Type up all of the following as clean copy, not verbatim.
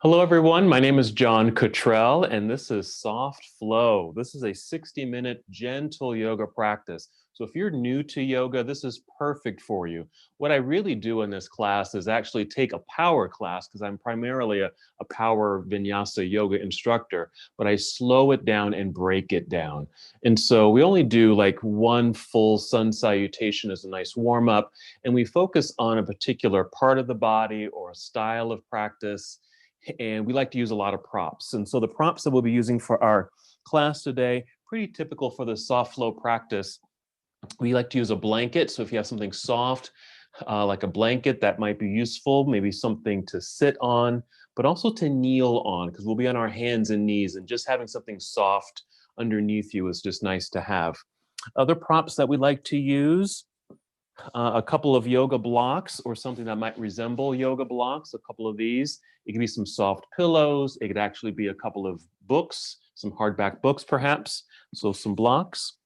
Hello, everyone. My name is John Cottrell, and this is Soft Flow. This is a 60-minute gentle yoga practice. So if you're new to yoga, this is perfect for you. What I really do in this class is actually take a power class because I'm primarily a power vinyasa yoga instructor, but I slow it down and break it down. And so we only do like one full sun salutation as a nice warm up, and we focus on a particular part of the body or a style of practice, and we like to use a lot of props. And so the props that we'll be using for our class today, pretty typical for the soft flow practice. We like to use a blanket. So if you have something soft, like a blanket, that might be useful, maybe something to sit on, but also to kneel on, because we'll be on our hands and knees, and just having something soft underneath you is just nice to have. Other props that we like to use, a couple of yoga blocks or something that might resemble yoga blocks, a couple of these. It can be some soft pillows. It could actually be a couple of books, some hardback books perhaps. So some blocks.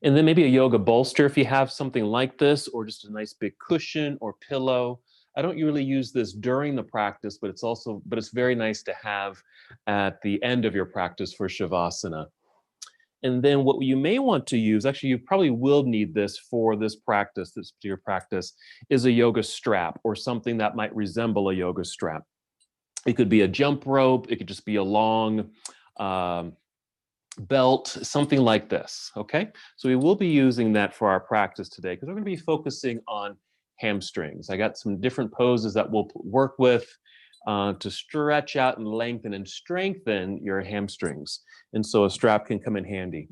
And then maybe a yoga bolster if you have something like this, or just a nice big cushion or pillow. I don't really use this during the practice, but it's very nice to have at the end of your practice for Shavasana. And then what you may want to use, actually you probably will need this for this practice, this particular practice, is a yoga strap or something that might resemble a yoga strap. It could be a jump rope, it could just be a long belt, something like this, okay? So we will be using that for our practice today because we're gonna be focusing on hamstrings. I got some different poses that we'll work with to stretch out and lengthen and strengthen your hamstrings. And so a strap can come in handy.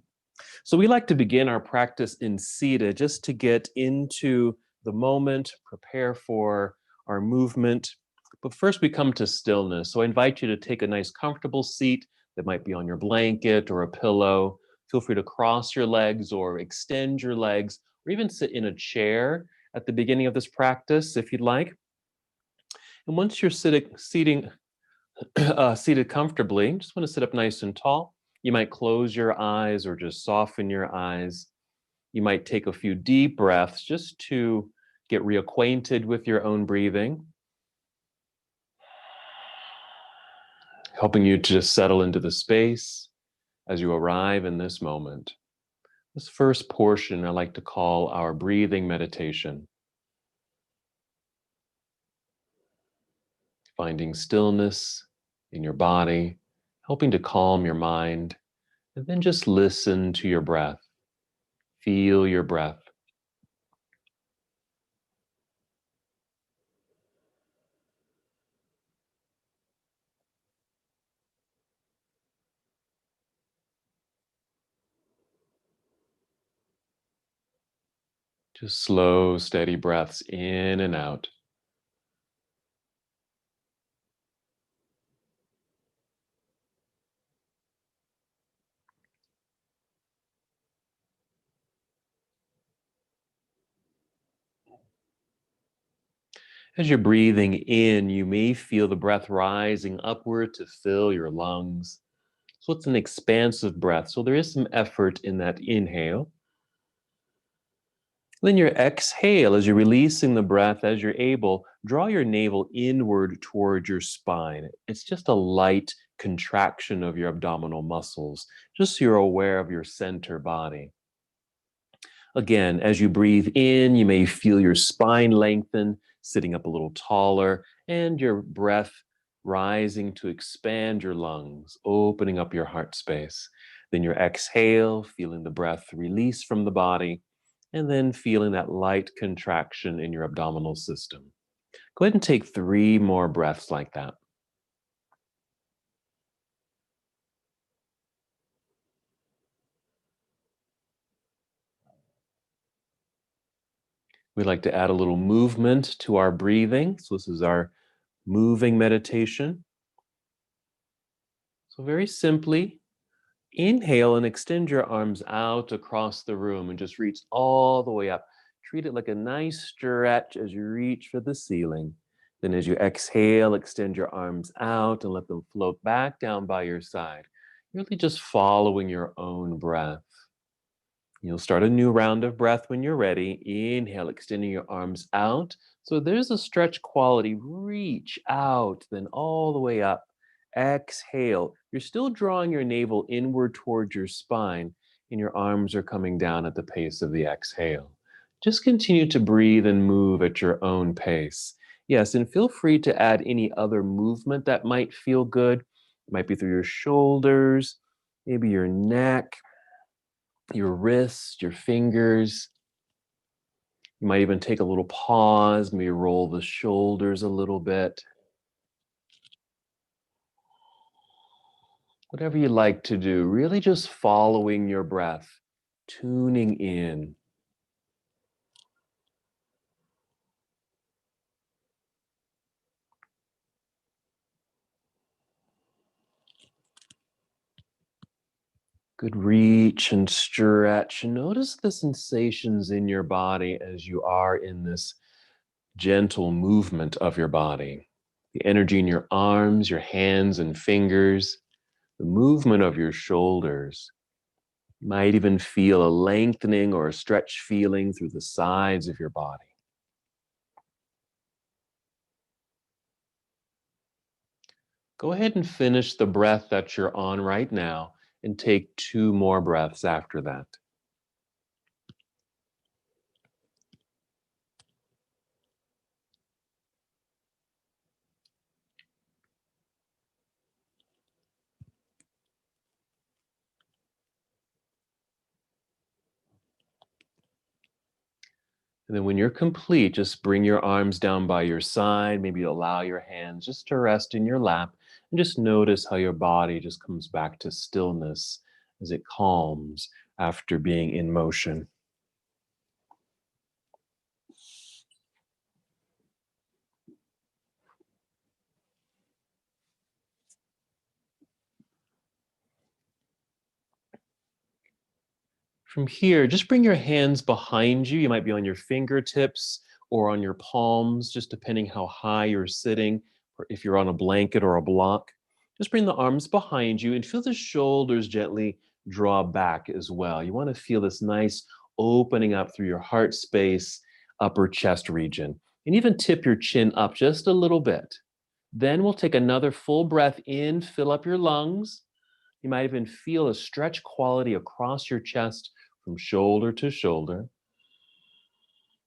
So we like to begin our practice in seated just to get into the moment, prepare for our movement. But first we come to stillness. So I invite you to take a nice comfortable seat that might be on your blanket or a pillow. Feel free to cross your legs or extend your legs, or even sit in a chair at the beginning of this practice if you'd like. And once you're seated comfortably, just want to sit up nice and tall. You might close your eyes or just soften your eyes. You might take a few deep breaths just to get reacquainted with your own breathing, helping you to just settle into the space as you arrive in this moment. This first portion I like to call our breathing meditation. Finding stillness in your body, helping to calm your mind, and then just listen to your breath. Feel your breath. Just slow, steady breaths in and out. As you're breathing in, you may feel the breath rising upward to fill your lungs. So it's an expansive breath. So there is some effort in that inhale. Then your exhale, as you're releasing the breath, as you're able, draw your navel inward toward your spine. It's just a light contraction of your abdominal muscles, just so you're aware of your center body. Again, as you breathe in, you may feel your spine lengthen, sitting up a little taller, and your breath rising to expand your lungs, opening up your heart space. Then your exhale, feeling the breath release from the body, and then feeling that light contraction in your abdominal system. Go ahead and take 3 more breaths like that. We like to add a little movement to our breathing. So this is our moving meditation. So very simply, inhale and extend your arms out across the room and just reach all the way up. Treat it like a nice stretch as you reach for the ceiling. Then as you exhale, extend your arms out and let them float back down by your side. Really just following your own breath. You'll start a new round of breath when you're ready. Inhale, extending your arms out So there's a stretch quality. Reach out, then all the way up. Exhale. You're still drawing your navel inward towards your spine, and your arms are coming down at the pace of the exhale. Just continue to breathe and move at your own pace. Yes, and feel free to add any other movement that might feel good. It might be through your shoulders, maybe your neck, your wrists, your fingers. You might even take a little pause, maybe roll the shoulders a little bit. Whatever you like to do, really just following your breath, tuning in. Good reach and stretch. And notice the sensations in your body as you are in this gentle movement of your body. The energy in your arms, your hands and fingers, the movement of your shoulders. You might even feel a lengthening or a stretch feeling through the sides of your body. Go ahead and finish the breath that you're on right now and take 2 more breaths after that. And then when you're complete, just bring your arms down by your side. Maybe allow your hands just to rest in your lap and just notice how your body just comes back to stillness as it calms after being in motion. From here, just bring your hands behind you. You might be on your fingertips or on your palms, just depending how high you're sitting, or if you're on a blanket or a block. Just bring the arms behind you and feel the shoulders gently draw back as well. You want to feel this nice opening up through your heart space, upper chest region, and even tip your chin up just a little bit. Then we'll take another full breath in, fill up your lungs. You might even feel a stretch quality across your chest from shoulder to shoulder.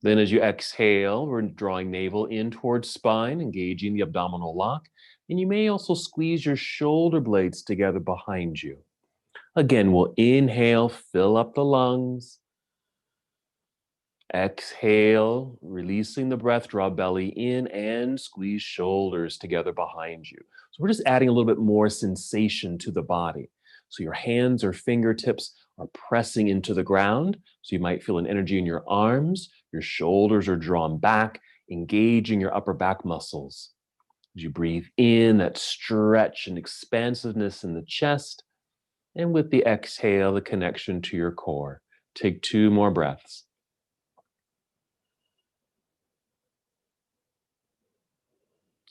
Then, as you exhale, we're drawing navel in towards spine, engaging the abdominal lock. And you may also squeeze your shoulder blades together behind you. Again, we'll inhale, fill up the lungs. Exhale, releasing the breath, draw belly in and squeeze shoulders together behind you. So we're just adding a little bit more sensation to the body. So your hands or fingertips are pressing into the ground. So you might feel an energy in your arms. Your shoulders are drawn back, engaging your upper back muscles. As you breathe in, that stretch and expansiveness in the chest. And with the exhale, the connection to your core. Take 2 more breaths.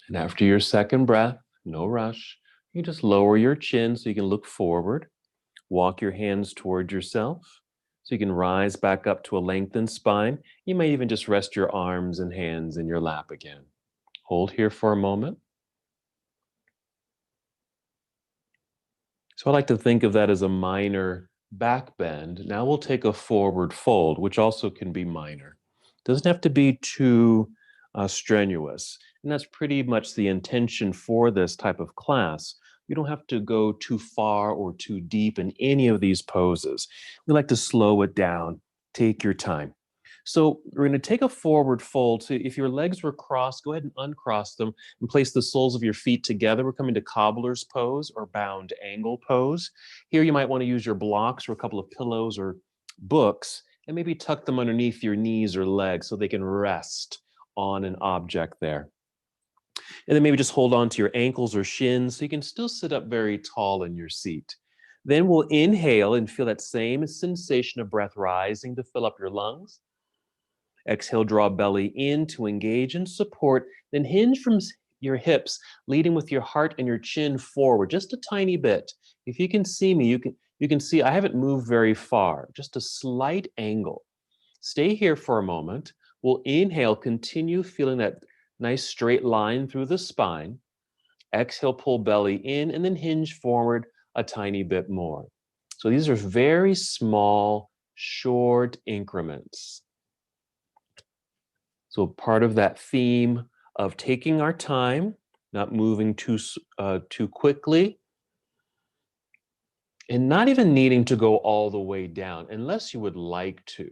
And after your second breath, no rush, you just lower your chin so you can look forward. Walk your hands toward yourself so you can rise back up to a lengthened spine. You may even just rest your arms and hands in your lap again. Hold here for a moment. So I like to think of that as a minor back bend. Now we'll take a forward fold, which also can be minor. Doesn't have to be too strenuous. And that's pretty much the intention for this type of class. You don't have to go too far or too deep in any of these poses. We like to slow it down. Take your time. So we're going to take a forward fold. So if your legs were crossed, go ahead and uncross them and place the soles of your feet together. We're coming to cobbler's pose or bound angle pose. Here you might want to use your blocks or a couple of pillows or books and maybe tuck them underneath your knees or legs so they can rest on an object there. And then maybe just hold on to your ankles or shins so you can still sit up very tall in your seat. Then we'll inhale and feel that same sensation of breath rising to fill up your lungs. Exhale, draw belly in to engage and support. Then hinge from your hips, leading with your heart and your chin forward, just a tiny bit. If you can see me, you can see I haven't moved very far, just a slight angle. Stay here for a moment. We'll inhale, continue feeling that nice straight line through the spine. Exhale, pull belly in, and then hinge forward a tiny bit more. So these are very small, short increments. So part of that theme of taking our time, not moving too quickly, and not even needing to go all the way down unless you would like to.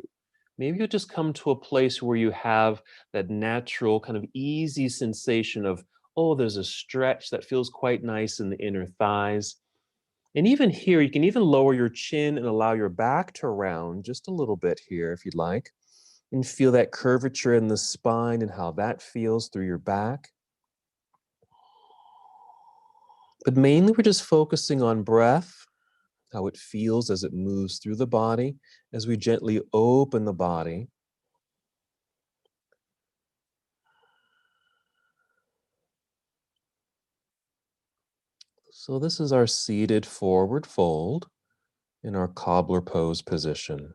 Maybe you'll just come to a place where you have that natural kind of easy sensation of, oh, there's a stretch that feels quite nice in the inner thighs. And even here, you can even lower your chin and allow your back to round just a little bit here if you'd like. And feel that curvature in the spine and how that feels through your back. But mainly we're just focusing on breath, how it feels as it moves through the body, as we gently open the body. So this is our seated forward fold in our cobbler pose position.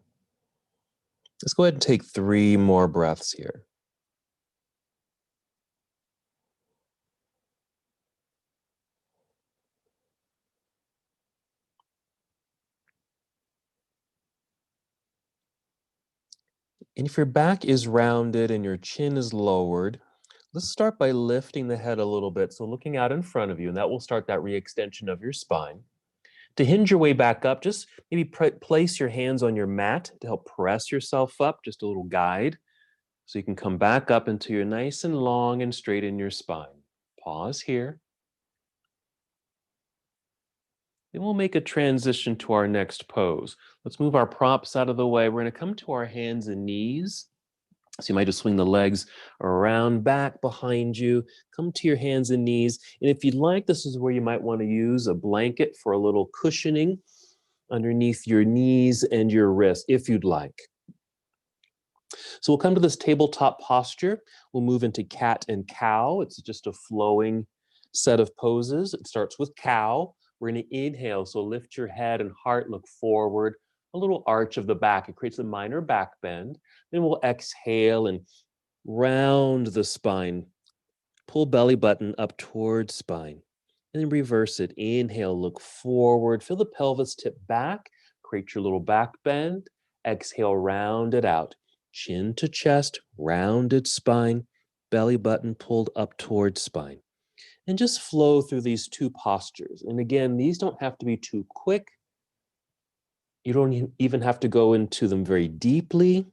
Let's go ahead and take 3 more breaths here. And if your back is rounded and your chin is lowered, let's start by lifting the head a little bit. So looking out in front of you, and that will start that re-extension of your spine. To hinge your way back up, just maybe place your hands on your mat to help press yourself up, just a little guide. So you can come back up until you're nice and long and straight in your spine. Pause here. Then we'll make a transition to our next pose. Let's move our props out of the way. We're going to come to our hands and knees. So you might just swing the legs around, back behind you, come to your hands and knees. And if you'd like, this is where you might want to use a blanket for a little cushioning underneath your knees and your wrists, if you'd like. So we'll come to this tabletop posture. We'll move into cat and cow. It's just a flowing set of poses. It starts with cow. We're going to inhale, so lift your head and heart, look forward, a little arch of the back. It creates a minor back bend. Then we'll exhale and round the spine. Pull belly button up towards spine. And then reverse it. Inhale, look forward. Feel the pelvis tip back. Create your little back bend. Exhale, round it out. Chin to chest, rounded spine. Belly button pulled up towards spine. And just flow through these 2 postures. And again, these don't have to be too quick. You don't even have to go into them very deeply.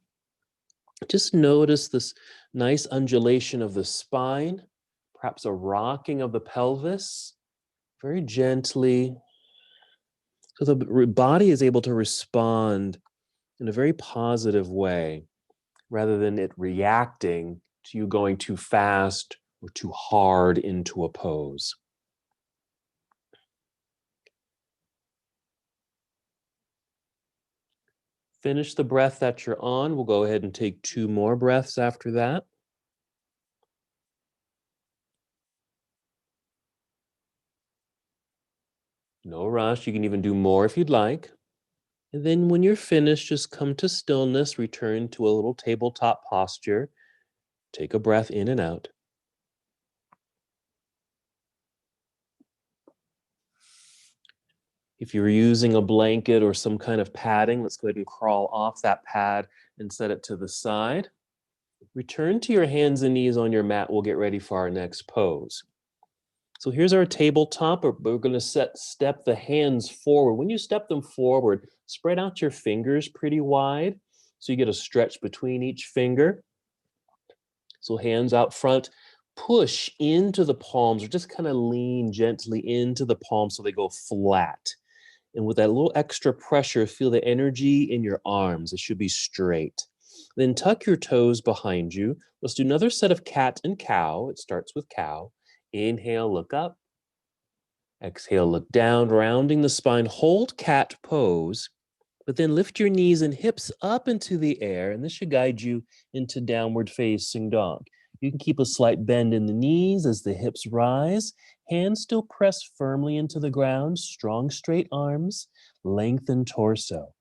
Just notice this nice undulation of the spine, perhaps a rocking of the pelvis, very gently. So the body is able to respond in a very positive way, rather than it reacting to you going too fast or too hard into a pose. Finish the breath that you're on. We'll go ahead and take 2 more breaths after that. No rush. You can even do more if you'd like. And then when you're finished, just come to stillness, return to a little tabletop posture. Take a breath in and out. If you're using a blanket or some kind of padding, let's go ahead and crawl off that pad and set it to the side. Return to your hands and knees on your mat. We'll get ready for our next pose. So here's our tabletop. We're going to step the hands forward. When you step them forward, spread out your fingers pretty wide so you get a stretch between each finger. So hands out front, push into the palms or just kind of lean gently into the palms so they go flat. And with that little extra pressure, feel the energy in your arms. It should be straight. Then tuck your toes behind you. Let's do another set of cat and cow. It starts with cow. Inhale, look up. Exhale, look down, rounding the spine. Hold cat pose, but then lift your knees and hips up into the air, and this should guide you into downward facing dog. You can keep a slight bend in the knees as the hips rise. Hands still press firmly into the ground. Strong, straight arms. Lengthen torso.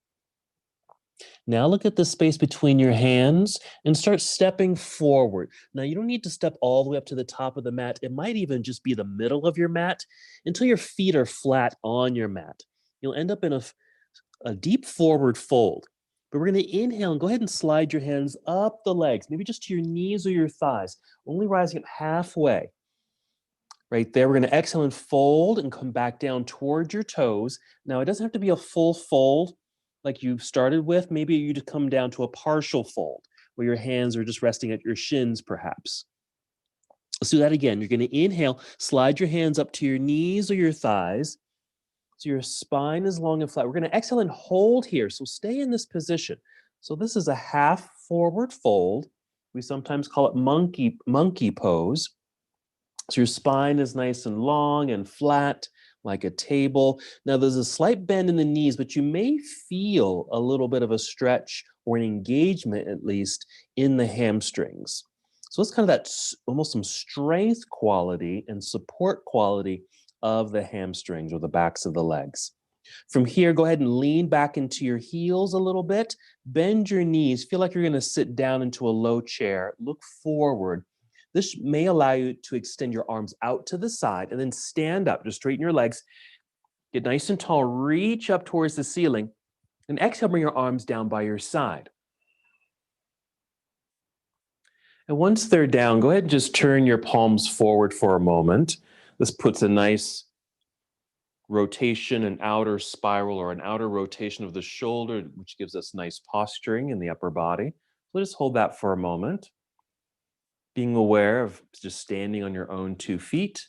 Now look at the space between your hands and start stepping forward. Now you don't need to step all the way up to the top of the mat. It might even just be the middle of your mat until your feet are flat on your mat. You'll end up in a deep forward fold. But we're going to inhale and go ahead and slide your hands up the legs, maybe just to your knees or your thighs, only rising up halfway. Right there, we're going to exhale and fold and come back down towards your toes. Now, it doesn't have to be a full fold like you started with. Maybe you just come down to a partial fold where your hands are just resting at your shins, perhaps. Let's do that again. You're going to inhale, slide your hands up to your knees or your thighs so your spine is long and flat. We're going to exhale and hold here. So stay in this position. So this is a half forward fold. We sometimes call it monkey pose. So your spine is nice and long and flat like a table. Now there's a slight bend in the knees, but you may feel a little bit of a stretch or an engagement at least in the hamstrings. So it's kind of that almost some strength quality and support quality of the hamstrings or the backs of the legs. From here, go ahead and lean back into your heels a little bit. Bend your knees. Feel like you're going to sit down into a low chair. Look forward. This may allow you to extend your arms out to the side and then stand up. Just straighten your legs. Get nice and tall. Reach up towards the ceiling. And exhale, bring your arms down by your side. And once they're down, go ahead and just turn your palms forward for a moment. This puts a nice rotation, an outer spiral or an outer rotation of the shoulder, which gives us nice posturing in the upper body. So just hold that for a moment. Being aware of just standing on your own 2 feet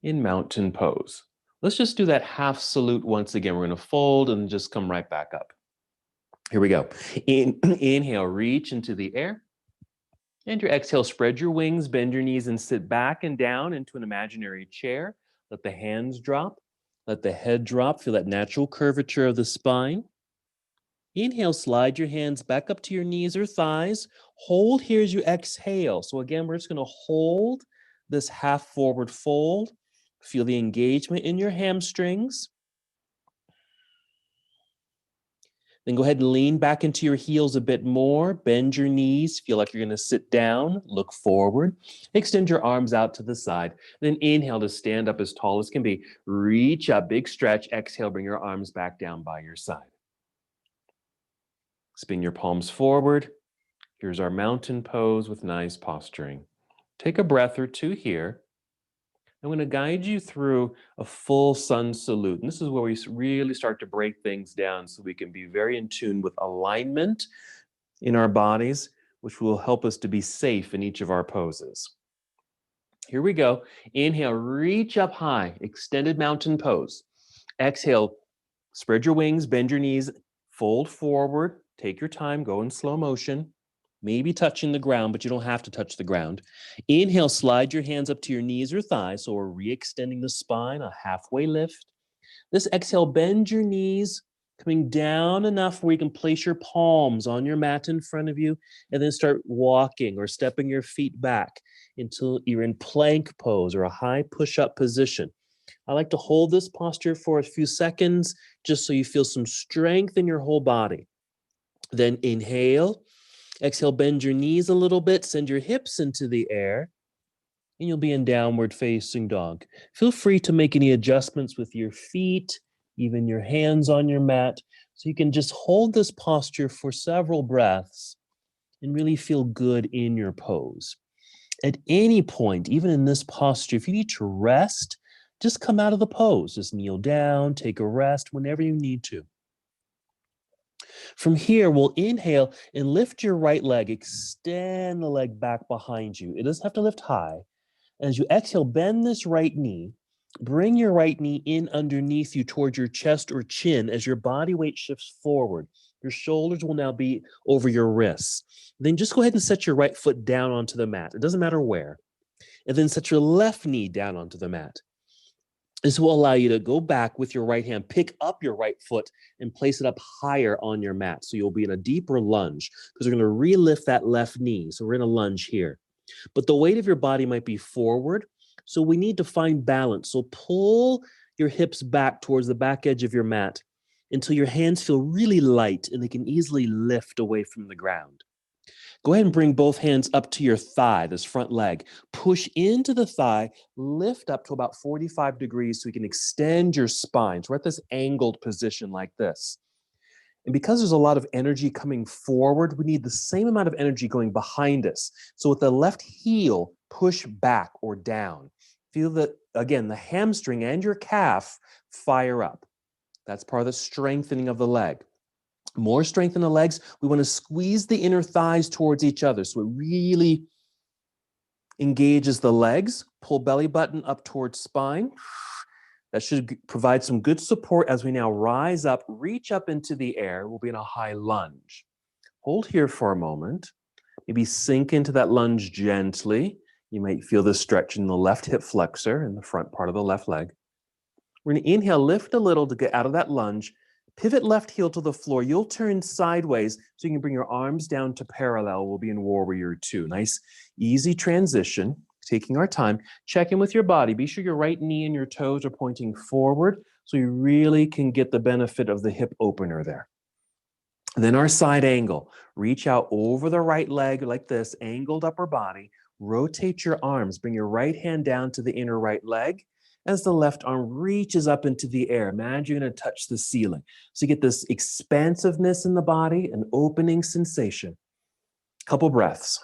in mountain pose. Let's just do that half salute once again. We're going to fold and just come right back up. Here we go. Inhale, reach into the air. And your exhale, spread your wings, bend your knees, and sit back and down into an imaginary chair. Let the hands drop. Let the head drop. Feel that natural curvature of the spine. Inhale, slide your hands back up to your knees or thighs. Hold here as you exhale. So again, we're just going to hold this half forward fold. Feel the engagement in your hamstrings. Then go ahead and lean back into your heels a bit more. Bend your knees. Feel like you're going to sit down. Look forward. Extend your arms out to the side. Then inhale to stand up as tall as can be. Reach up, big stretch. Exhale, bring your arms back down by your side. Spin your palms forward. Here's our mountain pose with nice posturing. Take a breath or two here. I'm going to guide you through a full sun salute. And this is where we really start to break things down so we can be very in tune with alignment in our bodies, which will help us to be safe in each of our poses. Here we go. Inhale, reach up high, extended mountain pose. Exhale, spread your wings, bend your knees, fold forward. Take your time, go in slow motion, maybe touching the ground, but you don't have to touch the ground. Inhale, slide your hands up to your knees or thighs. So we're re-extending the spine, a halfway lift. This exhale, bend your knees, coming down enough where you can place your palms on your mat in front of you, and then start walking or stepping your feet back until you're in plank pose or a high push-up position. I like to hold this posture for a few seconds just so you feel some strength in your whole body. Then inhale, exhale, bend your knees a little bit, send your hips into the air, and you'll be in downward facing dog. Feel free to make any adjustments with your feet, even your hands on your mat, so you can just hold this posture for several breaths and really feel good in your pose. At any point, even in this posture, if you need to rest, just come out of the pose. Just kneel down, take a rest whenever you need to. From here, we'll inhale and lift your right leg. Extend the leg back behind you. It doesn't have to lift high. As you exhale, bend this right knee. Bring your right knee in underneath you towards your chest or chin as your body weight shifts forward. Your shoulders will now be over your wrists. Then just go ahead and set your right foot down onto the mat. It doesn't matter where. And then set your left knee down onto the mat. This will allow you to go back with your right hand, pick up your right foot, and place it up higher on your mat. So you'll be in a deeper lunge because we're going to re-lift that left knee. So we're in a lunge here. But the weight of your body might be forward. So we need to find balance. So pull your hips back towards the back edge of your mat until your hands feel really light and they can easily lift away from the ground. Go ahead and bring both hands up to your thigh, this front leg. Push into the thigh, lift up to about 45 degrees so you can extend your spine. So we're at this angled position like this. And because there's a lot of energy coming forward, we need the same amount of energy going behind us. So with the left heel, push back or down. Feel that, again, the hamstring and your calf fire up. That's part of the strengthening of the leg. More strength in the legs. We want to squeeze the inner thighs towards each other so it really engages the legs. Pull belly button up towards spine. That should provide some good support as we now rise up, reach up into the air. We'll be in a high lunge. Hold here for a moment. Maybe sink into that lunge gently. You might feel the stretch in the left hip flexor in the front part of the left leg. We're going to inhale, lift a little to get out of that lunge. Pivot left heel to the floor. You'll turn sideways so you can bring your arms down to parallel. We'll be in Warrior Two. Nice, easy transition. Taking our time. Check in with your body. Be sure your right knee and your toes are pointing forward so you really can get the benefit of the hip opener there. Then our side angle. Reach out over the right leg like this, angled upper body. Rotate your arms. Bring your right hand down to the inner right leg as the left arm reaches up into the air. Imagine you're going to touch the ceiling. So you get this expansiveness in the body, an opening sensation. Couple breaths.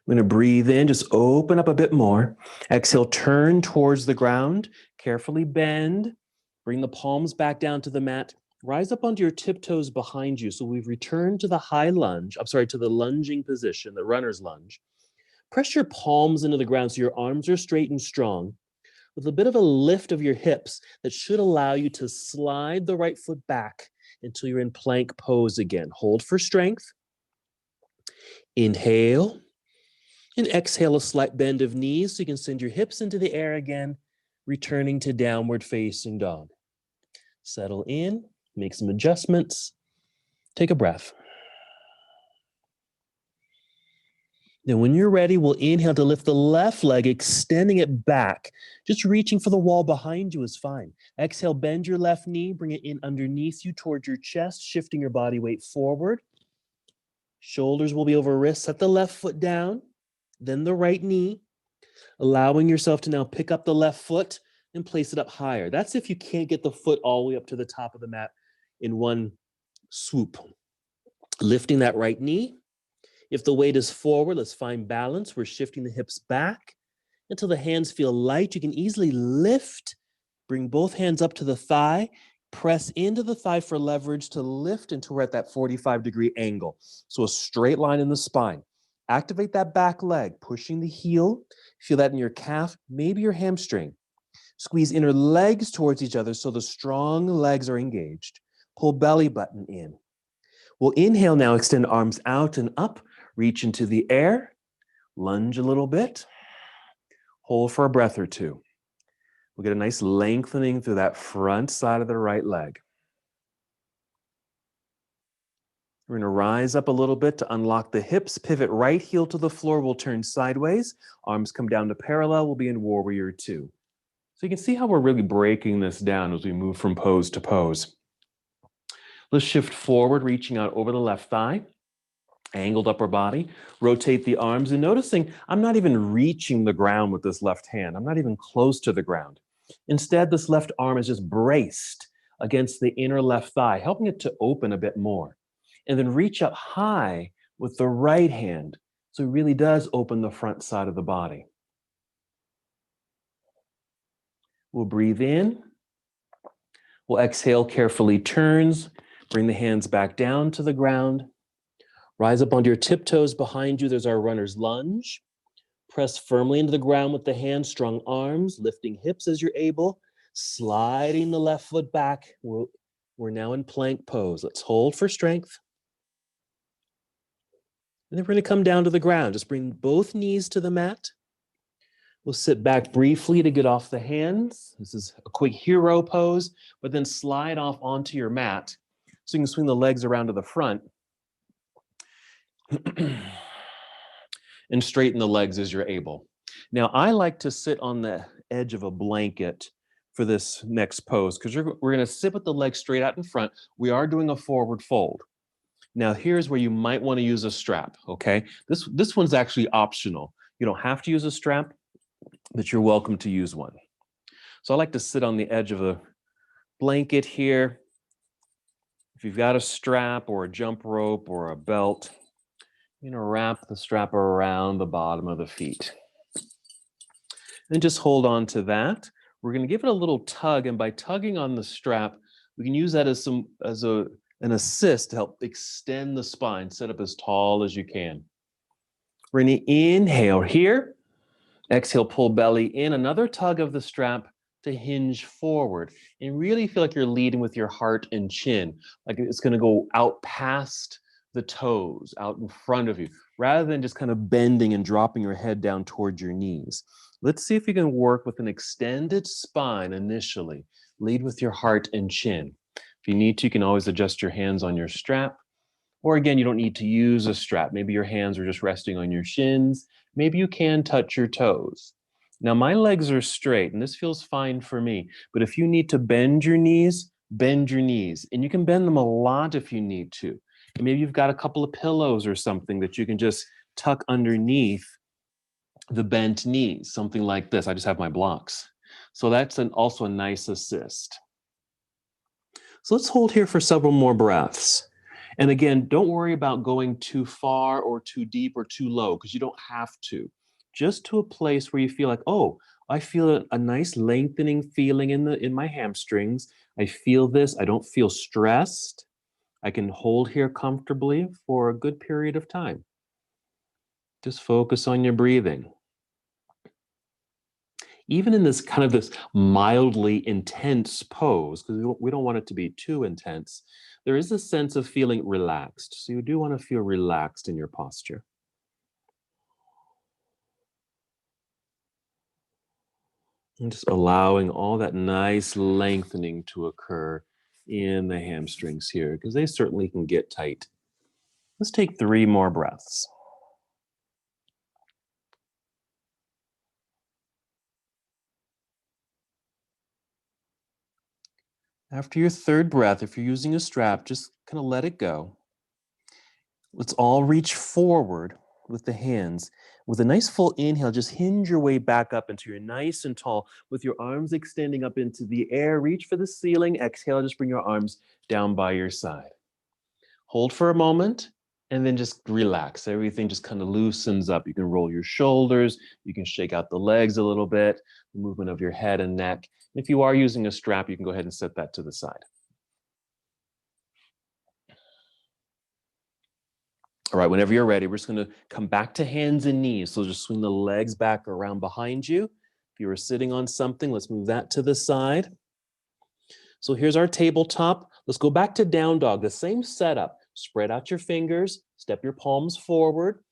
I'm going to breathe in, just open up a bit more. Exhale, turn towards the ground. Carefully bend. Bring the palms back down to the mat. Rise up onto your tiptoes behind you. So we've returned to the high lunge. To the lunging position, the runner's lunge. Press your palms into the ground so your arms are straight and strong. With a bit of a lift of your hips that should allow you to slide the right foot back until you're in plank pose again. Hold for strength. Inhale. And exhale, a slight bend of knees so you can send your hips into the air again, returning to downward facing dog. Settle in, make some adjustments, take a breath. Then when you're ready, we'll inhale to lift the left leg, extending it back. Just reaching for the wall behind you is fine. Exhale, bend your left knee, bring it in underneath you towards your chest, shifting your body weight forward. Shoulders will be over wrists. Set the left foot down. Then the right knee, allowing yourself to now pick up the left foot and place it up higher. That's if you can't get the foot all the way up to the top of the mat in one swoop. Lifting that right knee. If the weight is forward, let's find balance. We're shifting the hips back until the hands feel light. You can easily lift, bring both hands up to the thigh, press into the thigh for leverage to lift until we're at that 45-degree angle. So a straight line in the spine. Activate that back leg, pushing the heel. Feel that in your calf, maybe your hamstring. Squeeze inner legs towards each other so the strong legs are engaged. Pull belly button in. We'll inhale now, extend arms out and up, reach into the air, lunge a little bit, hold for a breath or two. We'll get a nice lengthening through that front side of the right leg. We're going to rise up a little bit to unlock the hips, pivot right heel to the floor. We'll turn sideways. Arms come down to parallel. We'll be in Warrior Two. So you can see how we're really breaking this down as we move from pose to pose. Let's shift forward, reaching out over the left thigh. Angled upper body. Rotate the arms and noticing I'm not even reaching the ground with this left hand. I'm not even close to the ground. Instead, this left arm is just braced against the inner left thigh, helping it to open a bit more. And then reach up high with the right hand. So it really does open the front side of the body. We'll breathe in. We'll exhale, carefully turns. Bring the hands back down to the ground. Rise up onto your tiptoes behind you. There's our runner's lunge. Press firmly into the ground with the hands, strong arms, lifting hips as you're able. Sliding the left foot back. We're now in plank pose. Let's hold for strength. And then we're going to come down to the ground. Just bring both knees to the mat. We'll sit back briefly to get off the hands. This is a quick hero pose, but then slide off onto your mat so you can swing the legs around to the front and straighten the legs as you're able. Now, I like to sit on the edge of a blanket for this next pose because we're going to sit with the legs straight out in front. We are doing a forward fold. Now, here's where you might want to use a strap, okay? This one's actually optional. You don't have to use a strap, but you're welcome to use one. So I like to sit on the edge of a blanket here. If you've got a strap or a jump rope or a belt, wrap the strap around the bottom of the feet. And just hold on to that. We're going to give it a little tug, and by tugging on the strap, we can use that as an assist to help extend the spine, sit up as tall as you can. We're going to inhale here. Exhale, pull belly in. Another tug of the strap to hinge forward. And really feel like you're leading with your heart and chin, like it's going to go out past the toes, out in front of you, rather than just kind of bending and dropping your head down towards your knees. Let's see if you can work with an extended spine initially. Lead with your heart and chin. If you need to, you can always adjust your hands on your strap. Or again, you don't need to use a strap. Maybe your hands are just resting on your shins. Maybe you can touch your toes. Now, my legs are straight, and this feels fine for me. But if you need to bend your knees, bend your knees. And you can bend them a lot if you need to. And maybe you've got a couple of pillows or something that you can just tuck underneath the bent knees, something like this. I just have my blocks. So that's also a nice assist. So let's hold here for several more breaths. And again, don't worry about going too far or too deep or too low, because you don't have to. Just to a place where you feel like, oh, I feel a nice lengthening feeling in my hamstrings. I feel this. I don't feel stressed. I can hold here comfortably for a good period of time. Just focus on your breathing. Even in this mildly intense pose, because we don't want it to be too intense, there is a sense of feeling relaxed. So you do want to feel relaxed in your posture. And just allowing all that nice lengthening to occur in the hamstrings here, because they certainly can get tight. Let's take 3 more breaths. After your 3rd breath, if you're using a strap, just kind of let it go. Let's all reach forward with the hands. With a nice full inhale, just hinge your way back up until you're nice and tall with your arms extending up into the air. Reach for the ceiling. Exhale, just bring your arms down by your side. Hold for a moment and then just relax. Everything just kind of loosens up. You can roll your shoulders. You can shake out the legs a little bit, the movement of your head and neck. If you are using a strap, you can go ahead and set that to the side. All right, whenever you're ready, we're just going to come back to hands and knees. So just swing the legs back around behind you. If you were sitting on something, let's move that to the side. So here's our tabletop. Let's go back to down dog, the same setup. Spread out your fingers, step your palms forward,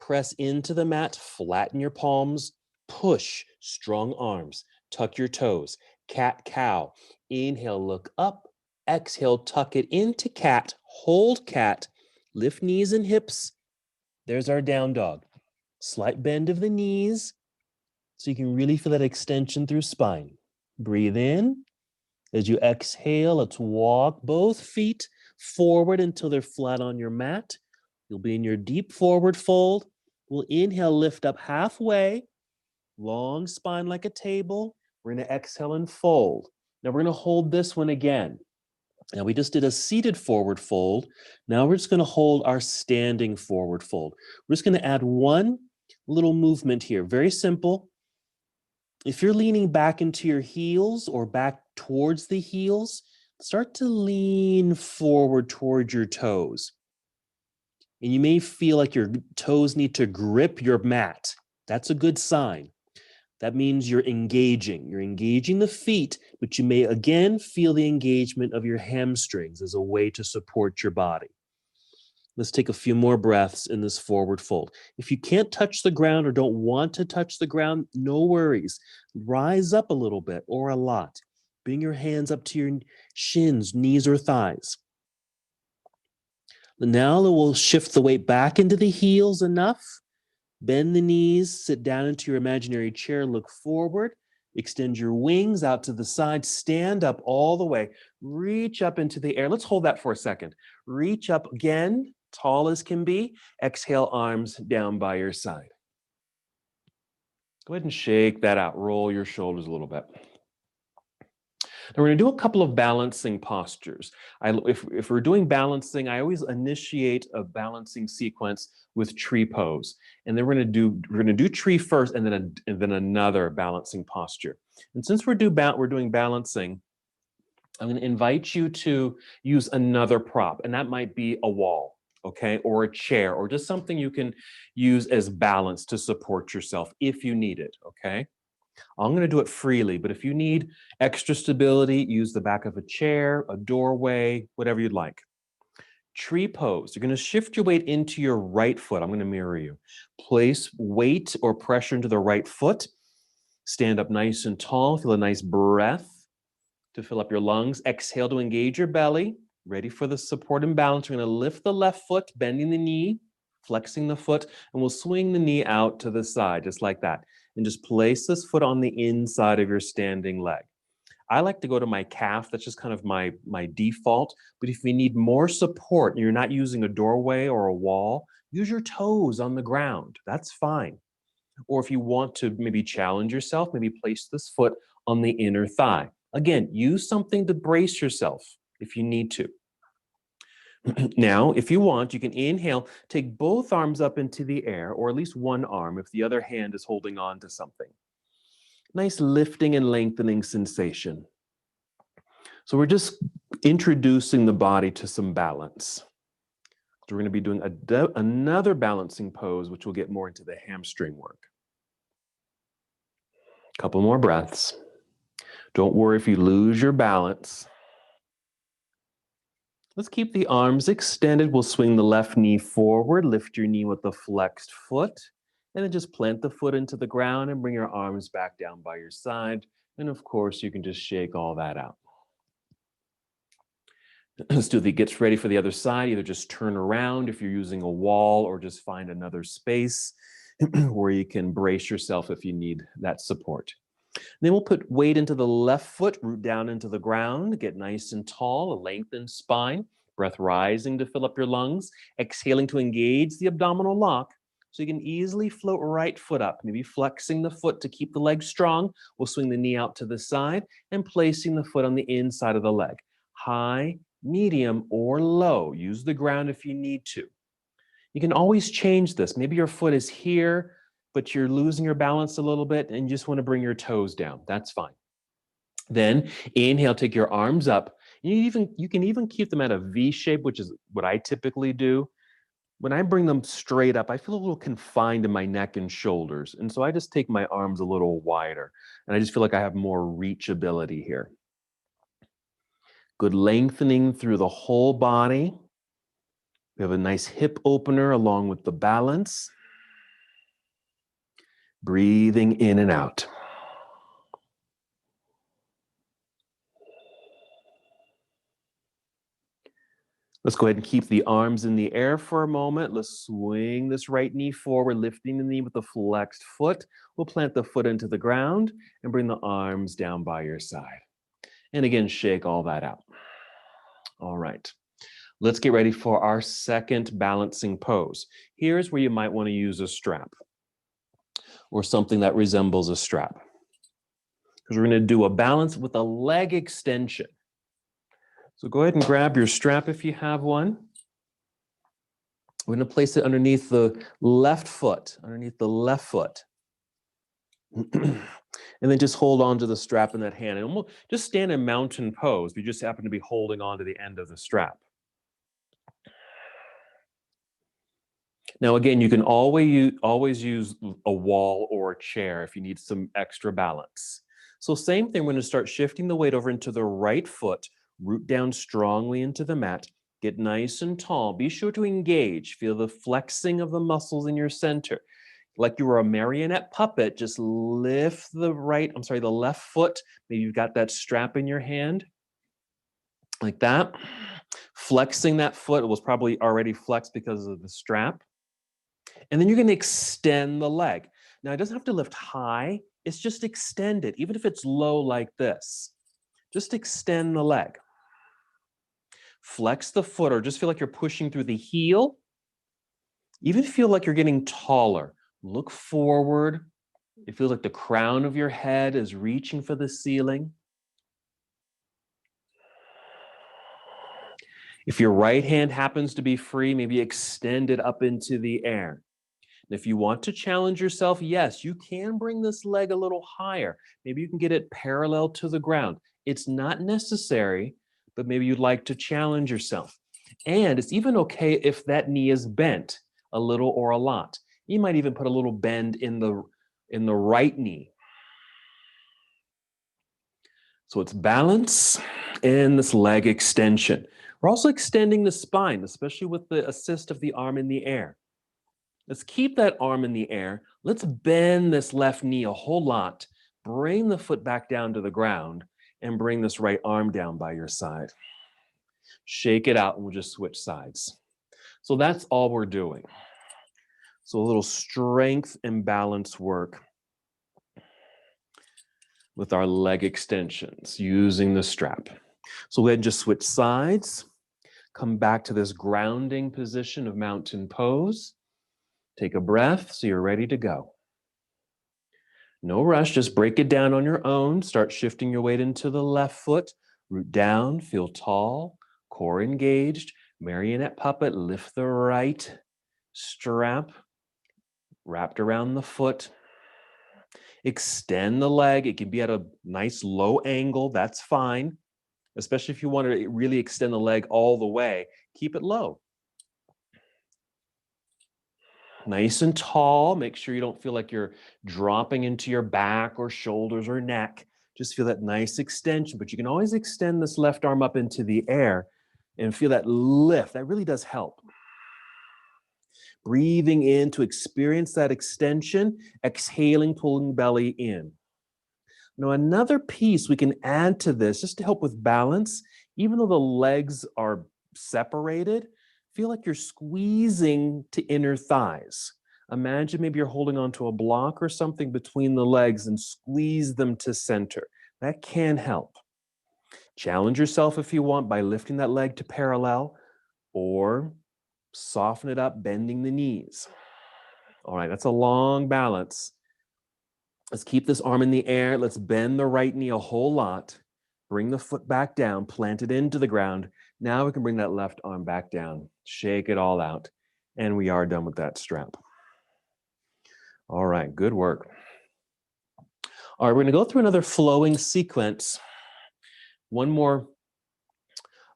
press into the mat, flatten your palms, push, strong arms, tuck your toes, cat, cow. Inhale, look up, exhale, tuck it into cat, hold cat, lift knees and hips. There's our down dog. Slight bend of the knees so you can really feel that extension through spine. Breathe in. As you exhale, let's walk both feet forward until they're flat on your mat. You'll be in your deep forward fold. We'll inhale, lift up halfway, long spine like a table. We're going to exhale and fold. Now we're going to hold this one again. Now we just did a seated forward fold. Now we're just going to hold our standing forward fold. We're just going to add one little movement here. Very simple. If you're leaning back into your heels or back towards the heels, start to lean forward towards your toes. And you may feel like your toes need to grip your mat. That's a good sign. That means you're engaging. You're engaging the feet, but you may again feel the engagement of your hamstrings as a way to support your body. Let's take a few more breaths in this forward fold. If you can't touch the ground or don't want to touch the ground, no worries. Rise up a little bit or a lot. Bring your hands up to your shins, knees, or thighs. Now we'll shift the weight back into the heels enough Bend the knees, sit down into your imaginary chair, look forward, extend your wings out to the side, stand up all the way, reach up into the air. Let's hold that for a second. Reach up again, tall as can be. Exhale, arms down by your side. Go ahead and shake that out. Roll your shoulders a little bit. Now we're going to do a couple of balancing postures. If we're doing balancing, I always initiate a balancing sequence with tree pose, and then we're going to do tree first, and then another balancing posture. And since we're doing balancing, I'm going to invite you to use another prop, and that might be a wall, okay, or a chair, or just something you can use as balance to support yourself if you need it, okay? I'm going to do it freely, but if you need extra stability, use the back of a chair, a doorway, whatever you'd like. Tree pose. You're going to shift your weight into your right foot. I'm going to mirror you. Place weight or pressure into the right foot. Stand up nice and tall. Feel a nice breath to fill up your lungs. Exhale to engage your belly. Ready for the support and balance. We're going to lift the left foot, bending the knee, flexing the foot, and we'll swing the knee out to the side, just like that. And just place this foot on the inside of your standing leg. I like to go to my calf. That's just kind of my default. But if you need more support and you're not using a doorway or a wall, use your toes on the ground. That's fine. Or if you want to maybe challenge yourself, maybe place this foot on the inner thigh. Again, use something to brace yourself if you need to. Now, if you want, you can inhale, take both arms up into the air, or at least one arm if the other hand is holding on to something. Nice lifting and lengthening sensation. So we're just introducing the body to some balance. So we're going to be doing another balancing pose, which will get more into the hamstring work. A couple more breaths. Don't worry if you lose your balance. Let's keep the arms extended. We'll swing the left knee forward, lift your knee with the flexed foot, and then just plant the foot into the ground and bring your arms back down by your side. And of course, you can just shake all that out. Let's do the gets ready for the other side. Either just turn around if you're using a wall, or just find another space where you can brace yourself if you need that support. Then we'll put weight into the left foot, root down into the ground, get nice and tall, a lengthened spine, breath rising to fill up your lungs, exhaling to engage the abdominal lock so you can easily float right foot up, maybe flexing the foot to keep the leg strong. We'll swing the knee out to the side and placing the foot on the inside of the leg. High, medium, or low. Use the ground if you need to. You can always change this. Maybe your foot is here, but you're losing your balance a little bit and you just want to bring your toes down. That's fine. Then inhale, take your arms up. You can even keep them at a V shape, which is what I typically do. When I bring them straight up, I feel a little confined in my neck and shoulders. And so I just take my arms a little wider. And I just feel like I have more reachability here. Good lengthening through the whole body. We have a nice hip opener along with the balance. Breathing in and out. Let's go ahead and keep the arms in the air for a moment. Let's swing this right knee forward, lifting the knee with the flexed foot. We'll plant the foot into the ground and bring the arms down by your side. And again, shake all that out. All right. Let's get ready for our second balancing pose. Here's where you might want to use a strap or something that resembles a strap, because we're going to do a balance with a leg extension. So go ahead and grab your strap if you have one. We're going to place it underneath the left foot, And then just hold on to the strap in that hand. And we'll just stand in mountain pose. You just happen to be holding on to the end of the strap. Now, again, you can always use a wall or a chair if you need some extra balance. So same thing, we're going to start shifting the weight over into the right foot, root down strongly into the mat, get nice and tall. Be sure to engage. Feel the flexing of the muscles in your center. Like you were a marionette puppet, just lift the left foot. Maybe you've got that strap in your hand, like that. Flexing that foot. It was probably already flexed because of the strap. And then you're going to extend the leg. Now, it doesn't have to lift high. It's just extend it, even if it's low like this. Just extend the leg. Flex the foot, or just feel like you're pushing through the heel. Even feel like you're getting taller. Look forward. It feels like the crown of your head is reaching for the ceiling. If your right hand happens to be free, maybe extend it up into the air. And if you want to challenge yourself, yes, you can bring this leg a little higher. Maybe you can get it parallel to the ground. It's not necessary, but maybe you'd like to challenge yourself. And it's even okay if that knee is bent a little or a lot. You might even put a little bend in the right knee. So it's balance and this leg extension. We're also extending the spine, especially with the assist of the arm in the air. Let's keep that arm in the air. Let's bend this left knee a whole lot. Bring the foot back down to the ground and bring this right arm down by your side. Shake it out and we'll just switch sides. So that's all we're doing. So a little strength and balance work with our leg extensions using the strap. So go ahead and just switch sides. Come back to this grounding position of mountain pose. Take a breath so you're ready to go. No rush, just break it down on your own. Start shifting your weight into the left foot. Root down, feel tall, core engaged. Marionette puppet, lift the right strap, wrapped around the foot. Extend the leg. It can be at a nice low angle. That's fine. Especially if you want to really extend the leg all the way, keep it low. Nice and tall. Make sure you don't feel like you're dropping into your back or shoulders or neck. Just feel that nice extension, but you can always extend this left arm up into the air and feel that lift. That really does help. Breathing in to experience that extension, exhaling, pulling the belly in. Now, another piece we can add to this, just to help with balance, even though the legs are separated, feel like you're squeezing to inner thighs. Imagine maybe you're holding onto a block or something between the legs and squeeze them to center. That can help. Challenge yourself if you want by lifting that leg to parallel or soften it up, bending the knees. All right, that's a long balance. Let's keep this arm in the air. Let's bend the right knee a whole lot. Bring the foot back down, plant it into the ground. Now we can bring that left arm back down. Shake it all out. And we are done with that strap. All right, good work. All right, we're gonna go through another flowing sequence. One more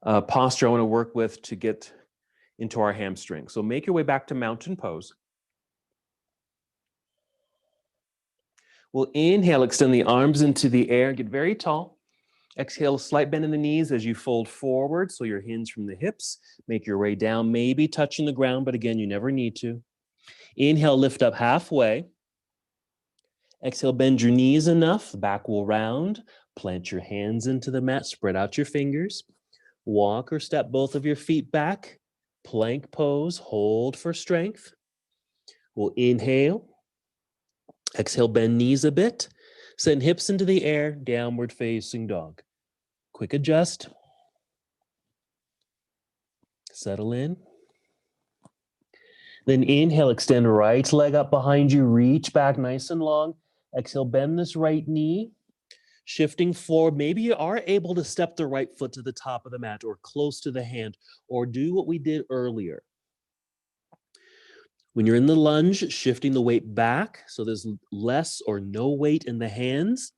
posture I wanna work with to get into our hamstring. So make your way back to mountain pose. We'll inhale, extend the arms into the air, get very tall. Exhale, slight bend in the knees as you fold forward, so your hinge from the hips. Make your way down, maybe touching the ground, but again, you never need to. Inhale, lift up halfway. Exhale, bend your knees enough, the back will round. Plant your hands into the mat, spread out your fingers. Walk or step both of your feet back. Plank pose, hold for strength. We'll inhale. Exhale, bend knees a bit. Send hips into the air, downward facing dog. Quick adjust. Settle in. Then inhale, extend right leg up behind you, reach back nice and long. Exhale, bend this right knee. Shifting forward, maybe you are able to step the right foot to the top of the mat or close to the hand, or do what we did earlier. When you're in the lunge, shifting the weight back, so there's less or no weight in the hands.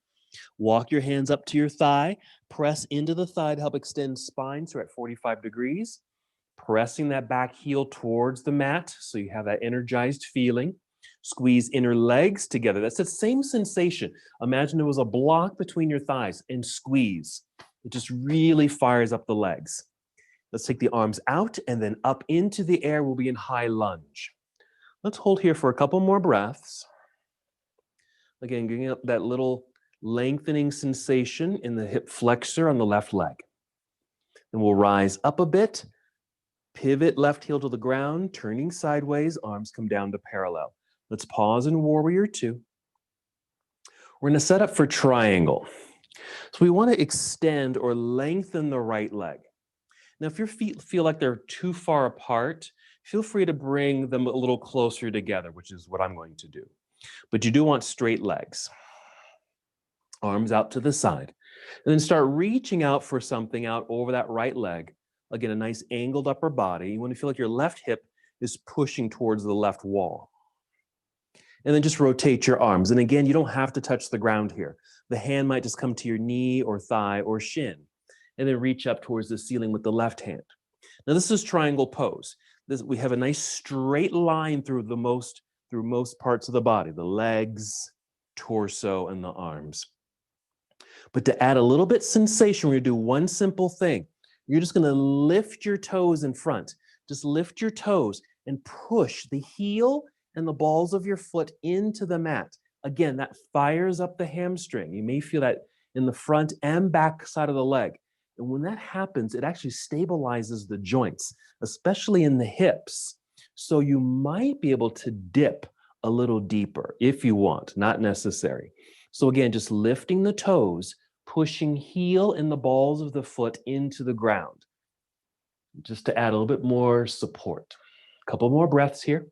Walk your hands up to your thigh, press into the thigh to help extend spine, so we're at 45 degrees. Pressing that back heel towards the mat, so you have that energized feeling. Squeeze inner legs together. That's the same sensation. Imagine there was a block between your thighs and squeeze. It just really fires up the legs. Let's take the arms out and then up into the air. We'll be in high lunge. Let's hold here for a couple more breaths. Again, getting up that little lengthening sensation in the hip flexor on the left leg. Then we'll rise up a bit, Pivot left heel to the ground, turning sideways, arms come down to parallel. Let's pause in warrior two. We're going to set up for triangle. So we want to extend or lengthen the right leg. Now, if your feet feel like they're too far apart, feel free to bring them a little closer together, which is what I'm going to do. But you do want straight legs. Arms out to the side. And then start reaching out for something out over that right leg. Again, a nice angled upper body. You want to feel like your left hip is pushing towards the left wall. And then just rotate your arms. And again, you don't have to touch the ground here. The hand might just come to your knee or thigh or shin. And then reach up towards the ceiling with the left hand. Now this is triangle pose. We have a nice straight line through most parts of the body, the legs, torso, and the arms. But to add a little bit sensation, we're going to do one simple thing. You're just going to lift your toes in front. Just lift your toes and push the heel and the balls of your foot into the mat. Again, that fires up the hamstring. You may feel that in the front and back side of the leg. And when that happens, it actually stabilizes the joints, especially in the hips. So you might be able to dip a little deeper if you want, not necessary. So again, just lifting the toes, pushing heel and the balls of the foot into the ground, just to add a little bit more support. A couple more breaths here.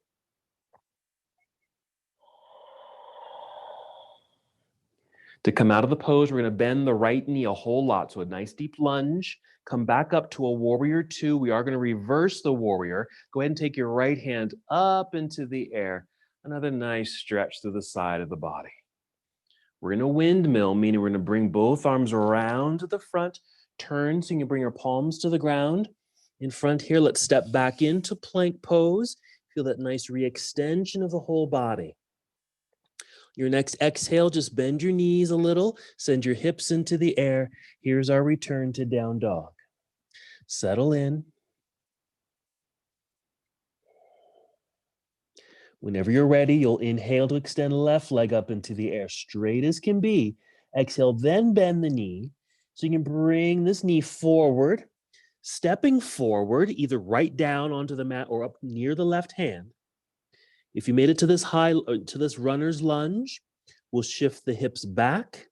To come out of the pose, we're going to bend the right knee a whole lot. So a nice deep lunge. Come back up to a warrior two. We are going to reverse the warrior. Go ahead and take your right hand up into the air. Another nice stretch through the side of the body. We're in a windmill, meaning we're going to bring both arms around to the front. Turn so you can bring your palms to the ground. In front here, let's step back into plank pose. Feel that nice re-extension of the whole body. Your next exhale, just bend your knees a little, send your hips into the air. Here's our return to down dog. Settle in. Whenever you're ready, you'll inhale to extend left leg up into the air, straight as can be. Exhale, then bend the knee. So you can bring this knee forward, stepping forward, either right down onto the mat or up near the left hand. If you made it to this runner's lunge, we'll shift the hips back.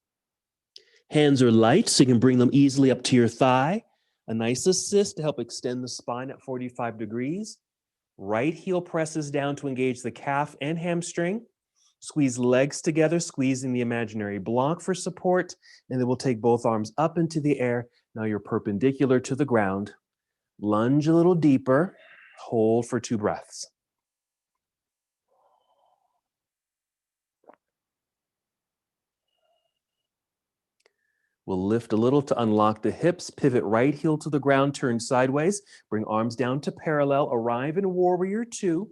Hands are light, so you can bring them easily up to your thigh. A nice assist to help extend the spine at 45 degrees. Right heel presses down to engage the calf and hamstring. Squeeze legs together, squeezing the imaginary block for support. And then we'll take both arms up into the air. Now you're perpendicular to the ground. Lunge a little deeper. Hold for 2 breaths. We'll lift a little to unlock the hips, pivot right heel to the ground, turn sideways, bring arms down to parallel, arrive in warrior two,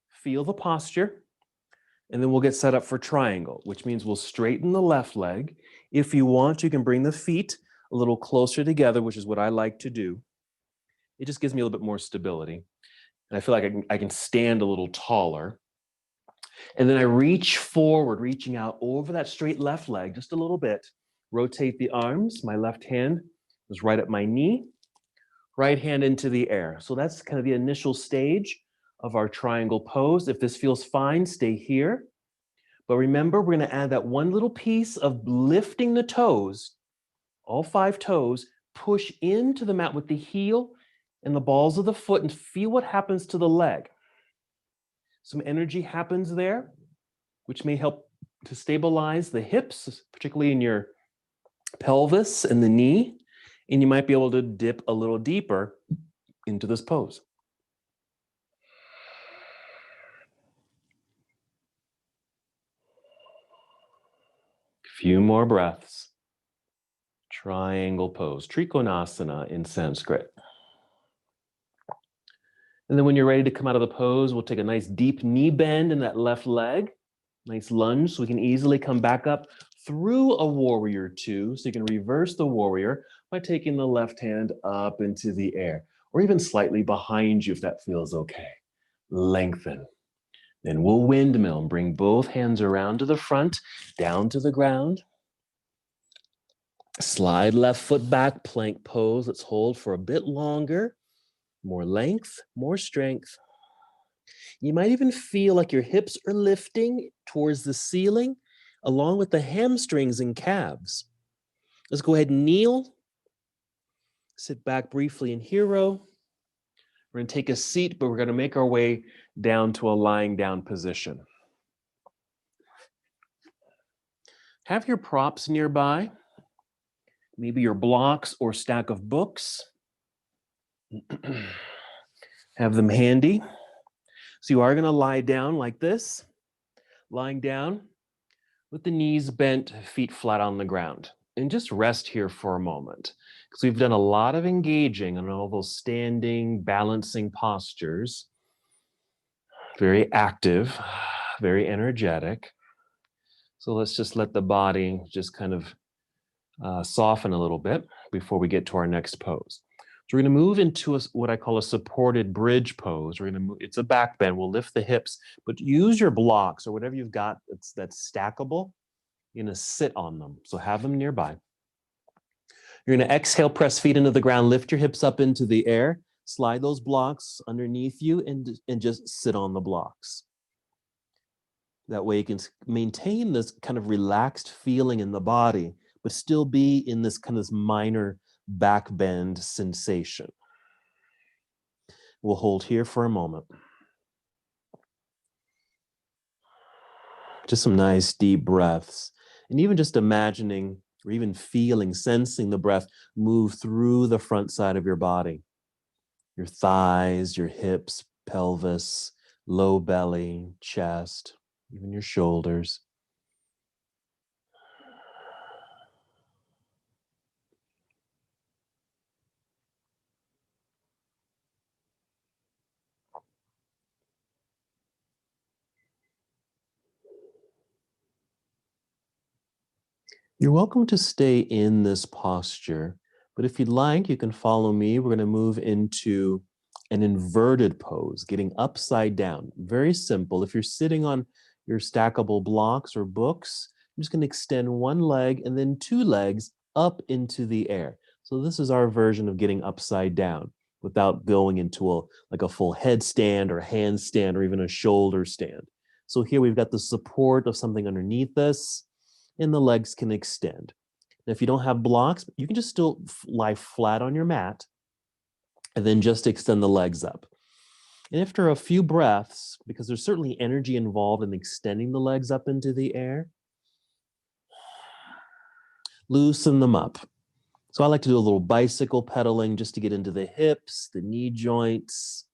feel the posture, and then we'll get set up for triangle, which means we'll straighten the left leg. If you want, you can bring the feet a little closer together, which is what I like to do. It just gives me a little bit more stability. And I feel like I can stand a little taller. And then I reach forward, reaching out over that straight left leg just a little bit. Rotate the arms. My left hand is right at my knee. Right hand into the air. So that's kind of the initial stage of our triangle pose. If this feels fine, stay here. But remember, we're going to add that one little piece of lifting the toes, all 5 toes, push into the mat with the heel and the balls of the foot and feel what happens to the leg. Some energy happens there, which may help to stabilize the hips, particularly in your pelvis and the knee, and you might be able to dip a little deeper into this pose. Few more breaths. Triangle pose, Trikonasana in Sanskrit. And then when you're ready to come out of the pose, we'll take a nice deep knee bend in that left leg. Nice lunge, so we can easily come back up through a warrior two. So you can reverse the warrior by taking the left hand up into the air, or even slightly behind you if that feels okay. Lengthen. Then we'll windmill and bring both hands around to the front, down to the ground. Slide left foot back, plank pose. Let's hold for a bit longer. More length, more strength. You might even feel like your hips are lifting towards the ceiling, along with the hamstrings and calves. Let's go ahead and kneel. Sit back briefly in hero. We're going to take a seat, but we're going to make our way down to a lying down position. Have your props nearby, maybe your blocks or stack of books. Have them handy. So you are going to lie down like this, lying down with the knees bent, feet flat on the ground. And just rest here for a moment, because we've done a lot of engaging on all those standing, balancing postures. Very active, very energetic. So let's just let the body just kind of soften a little bit before we get to our next pose. So we're going to move into what I call a supported bridge pose. We're going to move, it's a back bend. We'll lift the hips, but use your blocks or whatever you've got that's stackable. You're going to sit on them. So have them nearby. You're going to exhale, press feet into the ground, lift your hips up into the air, slide those blocks underneath you, and just sit on the blocks. That way you can maintain this kind of relaxed feeling in the body, but still be in this kind of minor back bend sensation. We'll hold here for a moment. Just some nice deep breaths. And even just imagining or even feeling, sensing the breath move through the front side of your body. Your thighs, your hips, pelvis, low belly, chest, even your shoulders. You're welcome to stay in this posture, but if you'd like, you can follow me. We're going to move into an inverted pose, getting upside down. Very simple. If you're sitting on your stackable blocks or books, I'm just going to extend one leg and then two legs up into the air. So this is our version of getting upside down without going into a full headstand or handstand or even a shoulder stand. So here we've got the support of something underneath us, and the legs can extend. Now, if you don't have blocks, you can just still lie flat on your mat and then just extend the legs up. And after a few breaths, because there's certainly energy involved in extending the legs up into the air, loosen them up. So I like to do a little bicycle pedaling just to get into the hips, the knee joints,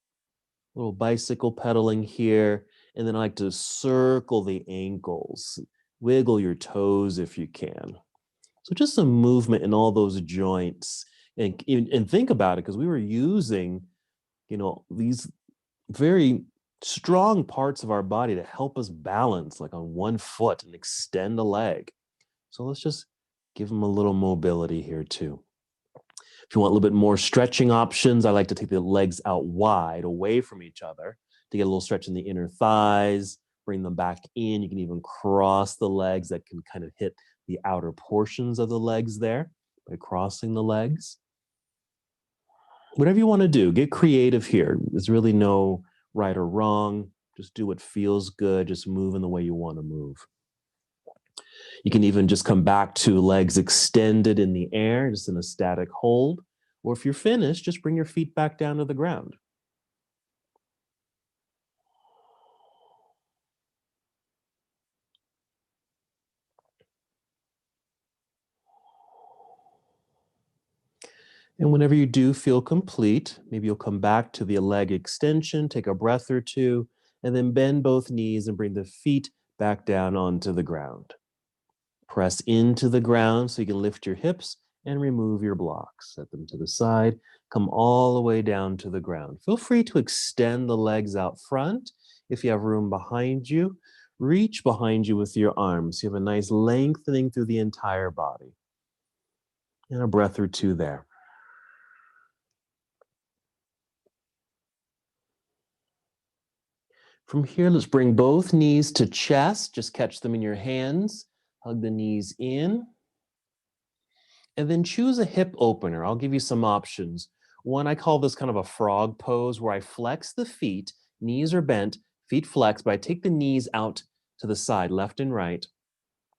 a little bicycle pedaling here. And then I like to circle the ankles. Wiggle your toes if you can. So just some movement in all those joints. And think about it, because we were using, these very strong parts of our body to help us balance, like on one foot and extend a leg. So let's just give them a little mobility here too. If you want a little bit more stretching options, I like to take the legs out wide, away from each other, to get a little stretch in the inner thighs. Bring them back in. You can even cross the legs. That can kind of hit the outer portions of the legs there by crossing the legs. Whatever you want to do, get creative here. There's really no right or wrong. Just do what feels good. Just move in the way you want to move. You can even just come back to legs extended in the air, just in a static hold. Or if you're finished, just bring your feet back down to the ground. And whenever you do feel complete, maybe you'll come back to the leg extension, take a breath or two, and then bend both knees and bring the feet back down onto the ground. Press into the ground so you can lift your hips and remove your blocks. Set them to the side. Come all the way down to the ground. Feel free to extend the legs out front. If you have room behind you, reach behind you with your arms. You have a nice lengthening through the entire body. And a breath or two there. From here, let's bring both knees to chest. Just catch them in your hands. Hug the knees in. And then choose a hip opener. I'll give you some options. One, I call this kind of a frog pose where I flex the feet, knees are bent, feet flexed, but I take the knees out to the side, left and right.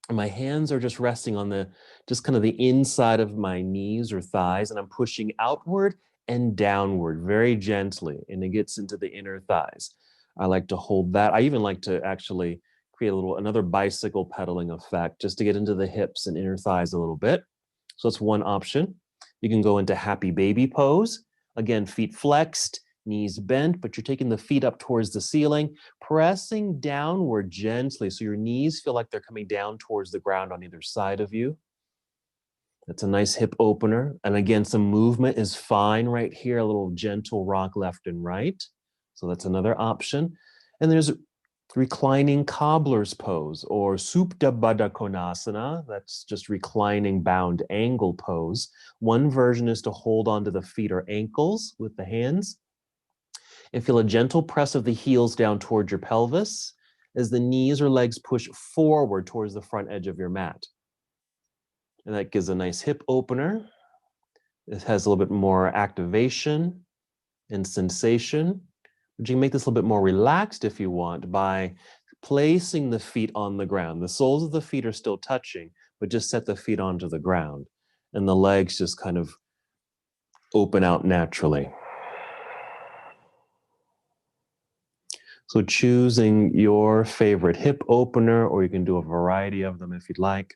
And my hands are just resting on just kind of the inside of my knees or thighs, and I'm pushing outward and downward very gently, and it gets into the inner thighs. I like to hold that. I even like to actually create another bicycle pedaling effect just to get into the hips and inner thighs a little bit. So that's one option. You can go into happy baby pose. Again, feet flexed, knees bent, but you're taking the feet up towards the ceiling, pressing downward gently so your knees feel like they're coming down towards the ground on either side of you. That's a nice hip opener. And again, some movement is fine right here, a little gentle rock left and right. So that's another option. And there's reclining cobbler's pose or Superbadakonasana. That's just reclining bound angle pose. One version is to hold onto the feet or ankles with the hands and feel a gentle press of the heels down towards your pelvis as the knees or legs push forward towards the front edge of your mat. And that gives a nice hip opener. It has a little bit more activation and sensation. But you can make this a little bit more relaxed if you want by placing the feet on the ground. The soles of the feet are still touching, but just set the feet onto the ground. And the legs just kind of open out naturally. So choosing your favorite hip opener, or you can do a variety of them if you'd like.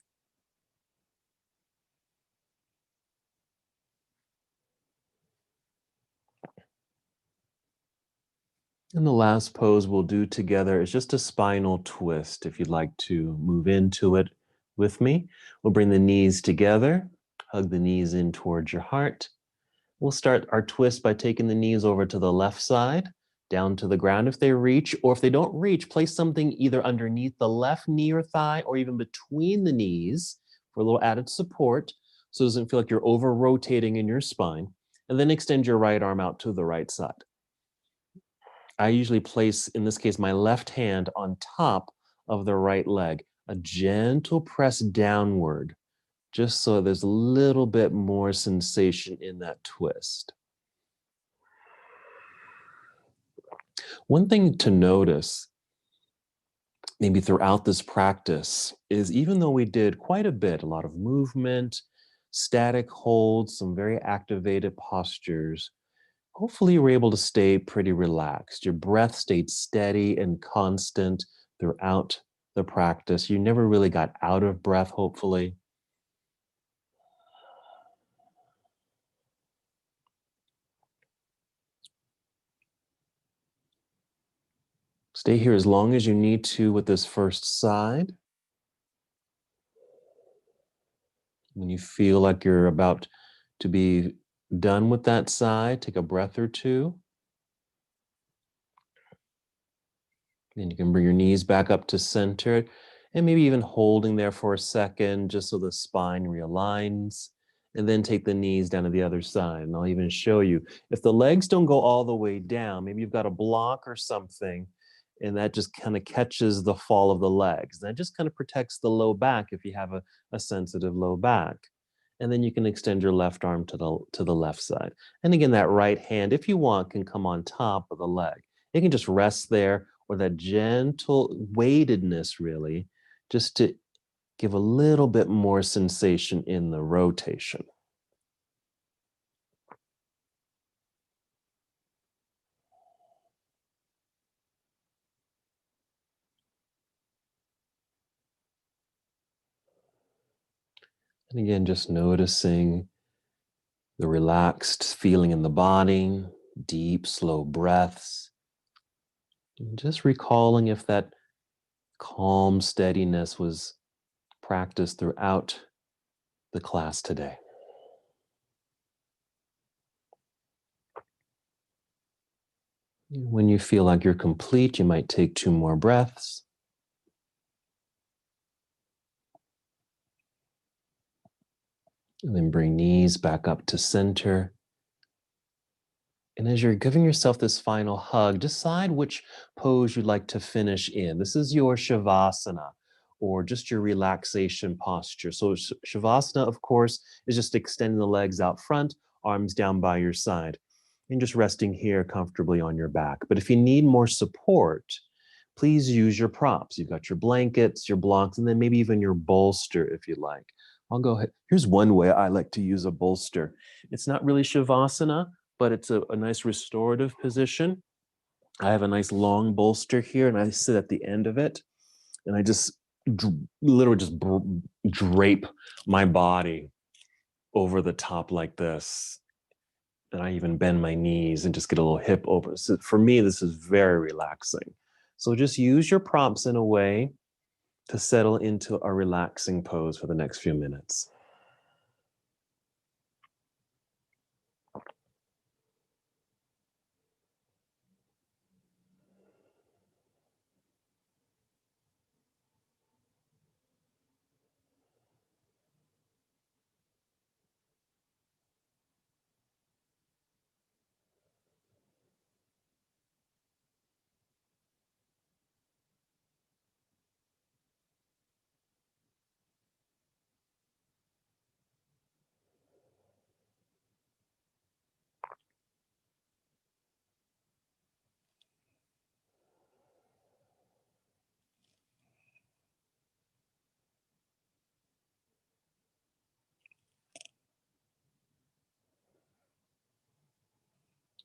And the last pose we'll do together is just a spinal twist. If you'd like to move into it with me, we'll bring the knees together, hug the knees in towards your heart. We'll start our twist by taking the knees over to the left side, down to the ground if they reach, or if they don't reach, place something either underneath the left knee or thigh or even between the knees for a little added support so it doesn't feel like you're over rotating in your spine. And then extend your right arm out to the right side. I usually place, in this case, my left hand on top of the right leg, a gentle press downward, just so there's a little bit more sensation in that twist. One thing to notice, maybe throughout this practice, is even though we did quite a bit, a lot of movement, static holds, some very activated postures, hopefully you were able to stay pretty relaxed. Your breath stayed steady and constant throughout the practice. You never really got out of breath, hopefully. Stay here as long as you need to with this first side. When you feel like you're about to be done with that side, take a breath or two. Then you can bring your knees back up to center and maybe even holding there for a second just so the spine realigns. And then take the knees down to the other side. And I'll even show you. If the legs don't go all the way down, maybe you've got a block or something, and that just kind of catches the fall of the legs. That just kind of protects the low back if you have a sensitive low back. And then you can extend your left arm to the left side. And again, that right hand, if you want, can come on top of the leg. It can just rest there, or that gentle weightedness really, just to give a little bit more sensation in the rotation. And again, just noticing the relaxed feeling in the body, deep, slow breaths. And just recalling if that calm steadiness was practiced throughout the class today. When you feel like you're complete, you might take 2 more breaths. And then bring knees back up to center. And as you're giving yourself this final hug, decide which pose you'd like to finish in. This is your Shavasana, or just your relaxation posture. So Shavasana, of course, is just extending the legs out front, arms down by your side, and just resting here comfortably on your back. But if you need more support, please use your props. You've got your blankets, your blocks, and then maybe even your bolster if you like. I'll go ahead. Here's one way I like to use a bolster. It's not really Shavasana, but it's a nice restorative position. I have a nice long bolster here, and I sit at the end of it, and I just literally just drape my body over the top like this. And I even bend my knees and just get a little hip over. So for me, this is very relaxing. So just use your props in a way to settle into a relaxing pose for the next few minutes.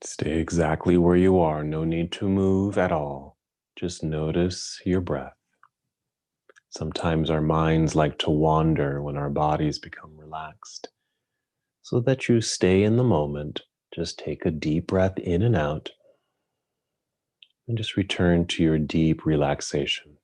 Stay exactly where you are. No need to move at all. Just notice your breath. Sometimes our minds like to wander when our bodies become relaxed. So that you stay in the moment, just take a deep breath in and out, and just return to your deep relaxation.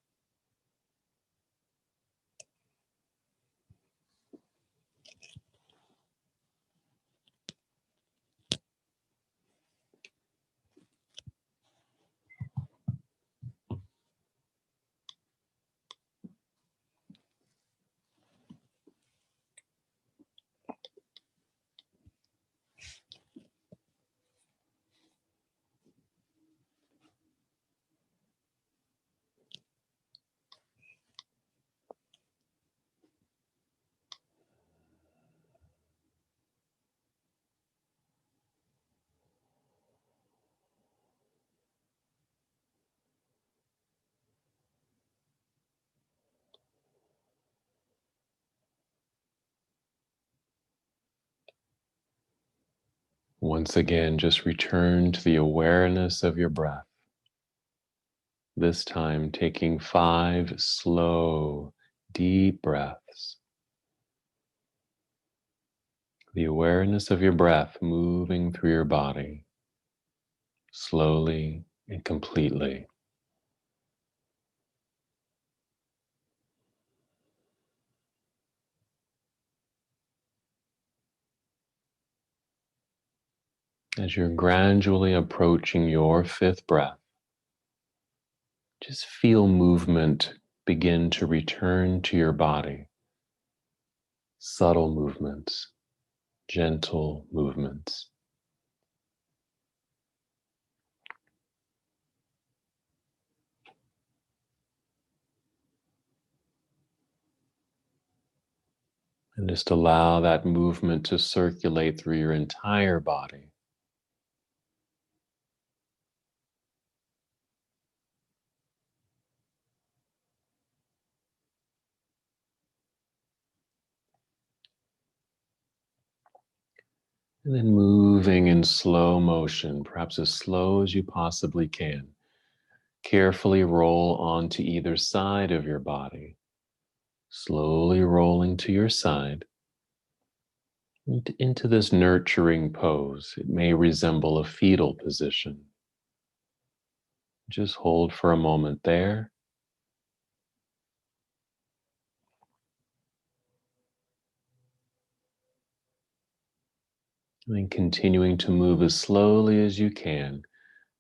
Once again, just return to the awareness of your breath. This time, taking 5 slow, deep breaths. The awareness of your breath moving through your body, slowly and completely. As you're gradually approaching your 5th breath, just feel movement begin to return to your body. Subtle movements, gentle movements. And just allow that movement to circulate through your entire body. And then moving in slow motion, perhaps as slow as you possibly can. Carefully roll onto either side of your body, slowly rolling to your side into this nurturing pose. It may resemble a fetal position. Just hold for a moment there. And then continuing to move as slowly as you can.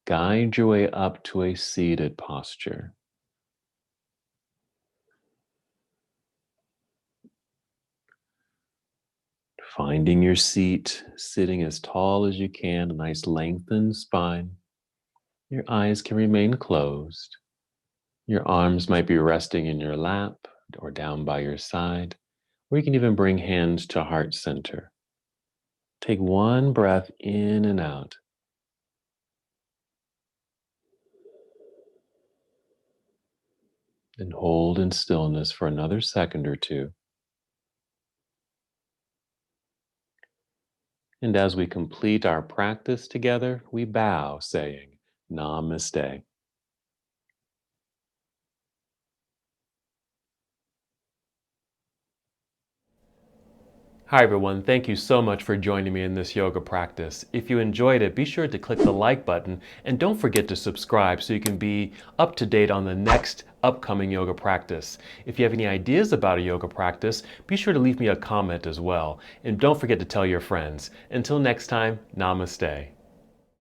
Guide your way up to a seated posture. Finding your seat, sitting as tall as you can, a nice lengthened spine. Your eyes can remain closed. Your arms might be resting in your lap or down by your side, or you can even bring hands to heart center. Take one breath in and out. And hold in stillness for another second or two. And as we complete our practice together, we bow, saying, Namaste. Hi everyone, thank you so much for joining me in this yoga practice. If you enjoyed it, be sure to click the like button and don't forget to subscribe so you can be up to date on the next upcoming yoga practice. If you have any ideas about a yoga practice, be sure to leave me a comment as well. And don't forget to tell your friends. Until next time, namaste.